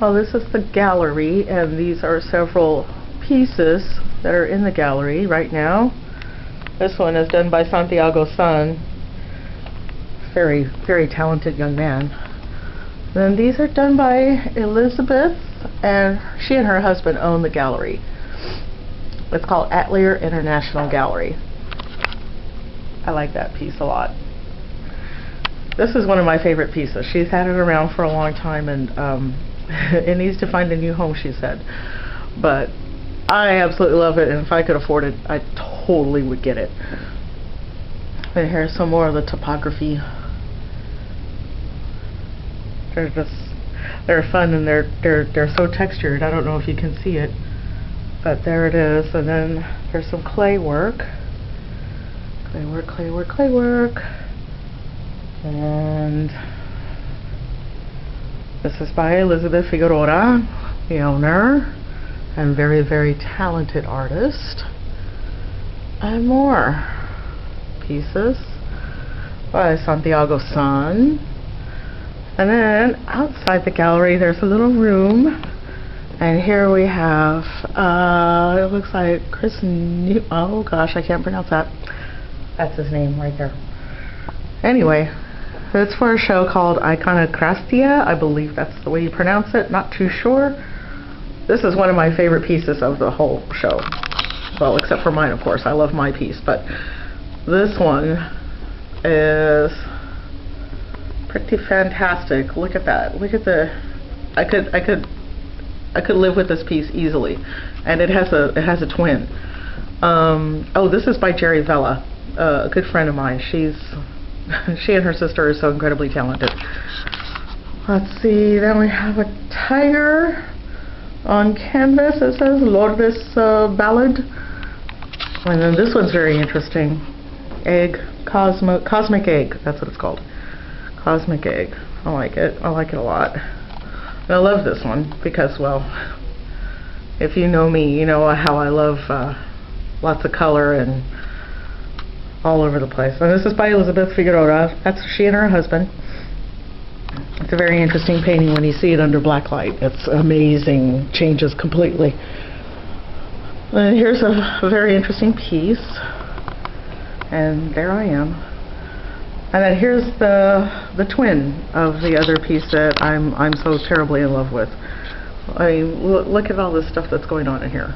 Well, this is the gallery, and these are several pieces that are in the gallery right now. This one is done by Santiago's son. Very, very talented young man. Then these are done by Elizabeth, and she and her husband own the gallery. It's called Atelier International Gallery. I like that piece a lot. This is one of my favorite pieces. She's had it around for a long time, and it needs to find a new home, she said. But I absolutely love it, and if I could afford it, I totally would get it. And here's some more of the topography. They're fun, and they're so textured. I don't know if you can see it, but there it is. And then there's some clay work. Clay work. And this is by Elizabeth Figueroa, the owner, and very, very talented artist. And more pieces by Santiago's son. And then outside the gallery there's a little room, and here we have it looks like oh gosh, I can't pronounce that. That's his name right there. Anyway, it's for a show called Iconoclastia. I believe that's the way you pronounce it, not too sure. This is one of my favorite pieces of the whole show. Well, except for mine, of course. I love my piece, but this one is pretty fantastic. Look at that. Look at the I could live with this piece easily. And it has a twin. Oh, this is by Jerry Vela, a good friend of mine. She and her sister are so incredibly talented. Let's see, then we have a tiger on canvas. It says Lourdes Ballad. And then this one's very interesting. Cosmic egg, that's what it's called. Cosmic egg. I like it. I like it a lot. And I love this one because, well, if you know me, you know how I love lots of color and all over the place. And this is by Elizabeth Figueroa. That's she and her husband. It's a very interesting painting when you see it under black light. It's amazing. Changes completely. And here's a very interesting piece. And there I am. And then here's the twin of the other piece that I'm so terribly in love with. I mean, look at all this stuff that's going on in here.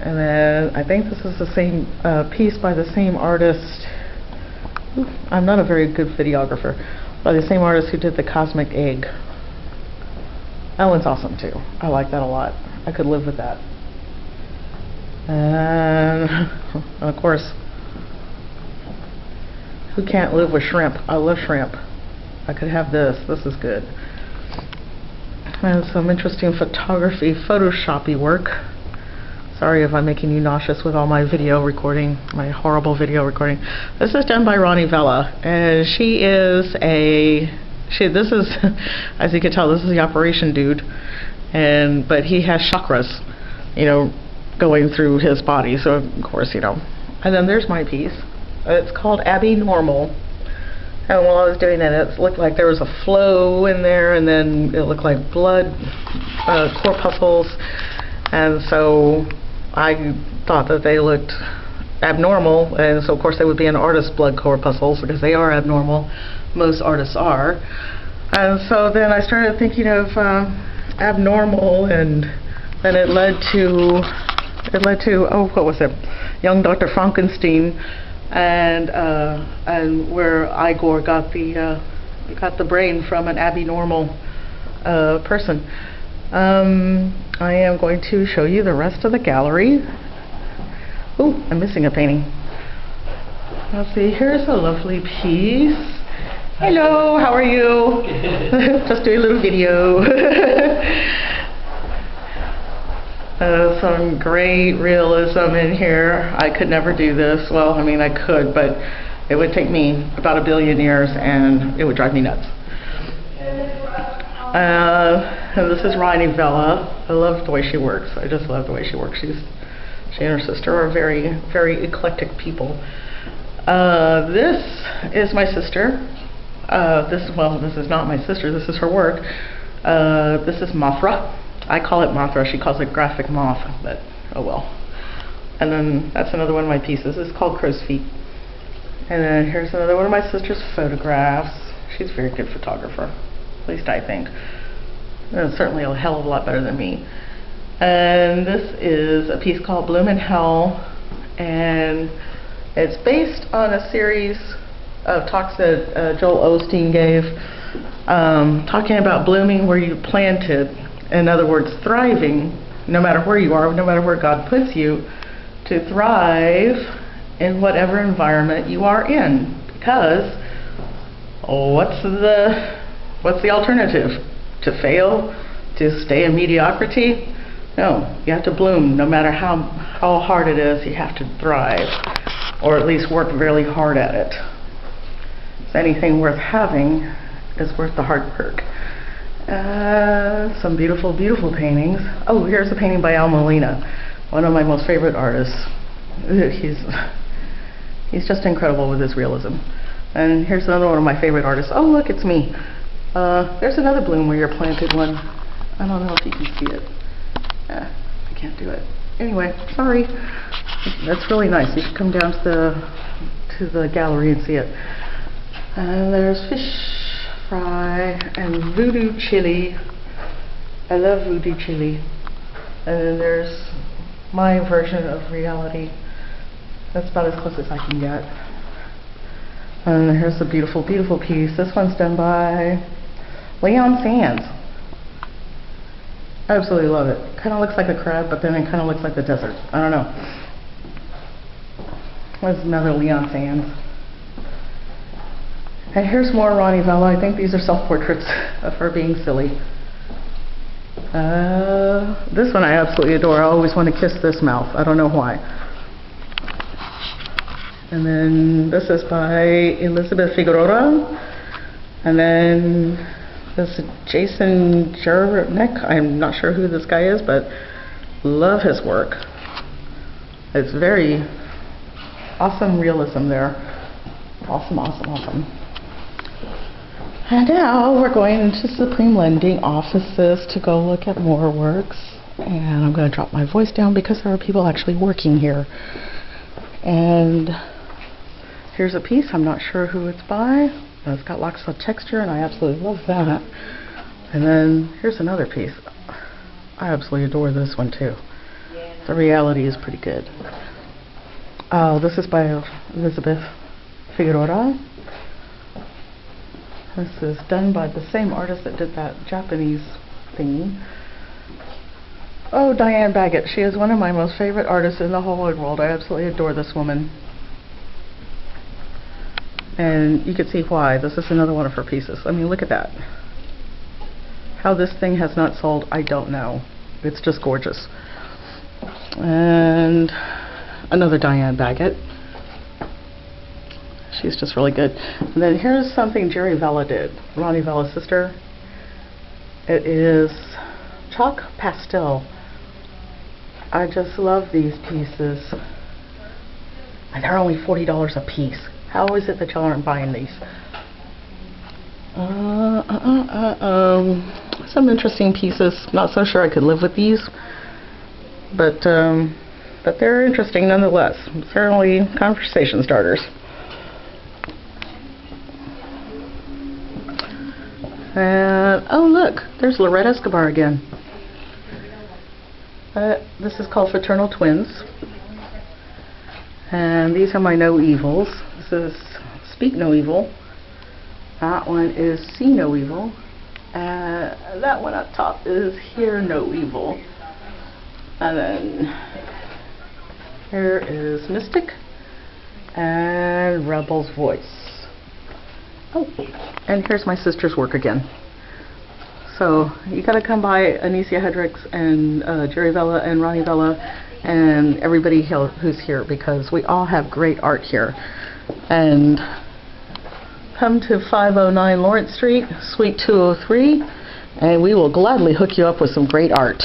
And then I think this is the same piece by the same artist. I'm not a very good videographer. By the same artist who did the Cosmic Egg. That one's awesome too. I like that a lot. I could live with that. And of course, who can't live with shrimp? I love shrimp. I could have this. This is good. And some interesting photography, Photoshoppy work. Sorry if I'm making you nauseous with all my video recording, my horrible video recording. This is done by Ronnie Vela, and this is, as you can tell, this is the operation dude, but he has chakras, you know, going through his body, so of course, you know. And then there's my piece. It's called Abby Normal. And while I was doing that, it looked like there was a flow in there, and then it looked like blood corpuscles, and so I thought that they looked abnormal, and so of course they would be an artist's blood corpuscles because they are abnormal. Most artists are. And so then I started thinking of abnormal, and then it led to oh, what was it? Young Dr. Frankenstein, and where Igor got the brain from an abnormal person. I am going to show you the rest of the gallery. Oh, I'm missing a painting. Let's see, here's a lovely piece. Hello, how are you? Just doing a little video. Some great realism in here. I could never do this. Well, I mean, I could, but it would take me about 1 billion years, and it would drive me nuts. And this is Ronnie Vela. I love the way she works. I just love the way she works. She and her sister are very, very eclectic people. This is my sister. This is not my sister, this is her work. This is Mothra. I call it Mothra, she calls it graphic moth, but oh well. And then that's another one of my pieces. It's called Crow's Feet. And then here's another one of my sister's photographs. She's a very good photographer, at least I think. And certainly a hell of a lot better than me. And this is a piece called Bloom in Hell, and it's based on a series of talks that Joel Osteen gave, talking about blooming where you planted. In other words, thriving, no matter where you are, no matter where God puts you, to thrive in whatever environment you are in. Because what's the alternative? To fail? To stay in mediocrity? No, you have to bloom. No matter how hard it is, you have to thrive, or at least work really hard at it. So anything worth having is worth the hard work. Some beautiful, beautiful paintings. Oh, here's a painting by Al Molina, one of my most favorite artists. He's just incredible with his realism. And here's another one of my favorite artists. Oh, look, it's me. There's another bloom where you're planted one. I don't know if you can see it. I can't do it. Anyway, sorry. That's really nice. You should come down to the gallery and see it. And there's fish fry and voodoo chili. I love voodoo chili. And then there's my version of reality. That's about as close as I can get. And here's a beautiful, beautiful piece. This one's done by Leon Sands. I absolutely love it. Kind of looks like a crab, but then it kind of looks like the desert. I don't know. There's another Leon Sands. And here's more Ronnie Vella. I think these are self-portraits of her being silly. This one I absolutely adore. I always want to kiss this mouth. I don't know why. And then this is by Elizabeth Figueroa. And then this is Jason Jernick. I'm not sure who this guy is, but love his work. It's very awesome realism there. Awesome, awesome, awesome. And now we're going into Supreme Lending offices to go look at more works. And I'm going to drop my voice down because there are people actually working here. And here's a piece. I'm not sure who it's by. It's got lots of texture and I absolutely love that. And then here's another piece. I absolutely adore this one too. The reality is pretty good. This is by Elizabeth Figueroa. This is done by the same artist that did that Japanese thingy. Oh, Diane Baggett. She is one of my most favorite artists in the whole wide world. I absolutely adore this woman. And you can see why. This is another one of her pieces. I mean, look at that. How this thing has not sold, I don't know. It's just gorgeous. And another Diane Baggett. She's just really good. And then here's something Jerry Vella did. Ronnie Vella's sister. It is chalk pastel. I just love these pieces. And they're only $40 a piece. How is it that y'all aren't buying these? Some interesting pieces. Not so sure I could live with these, but they're interesting nonetheless. Certainly conversation starters. And oh look, there's Laurette Escobar again. This is called Fraternal Twins. And these are my No Evils. This is Speak No Evil. That one is See No Evil. And that one up top is Hear No Evil. And then here is Mystic and Rebel's Voice. Oh, and here's my sister's work again. So you gotta come by Anicia Hedricks and Jerry Vella and Ronnie Vella and everybody who's here, because we all have great art here. And come to 509 Lawrence Street, Suite 203, and we will gladly hook you up with some great art.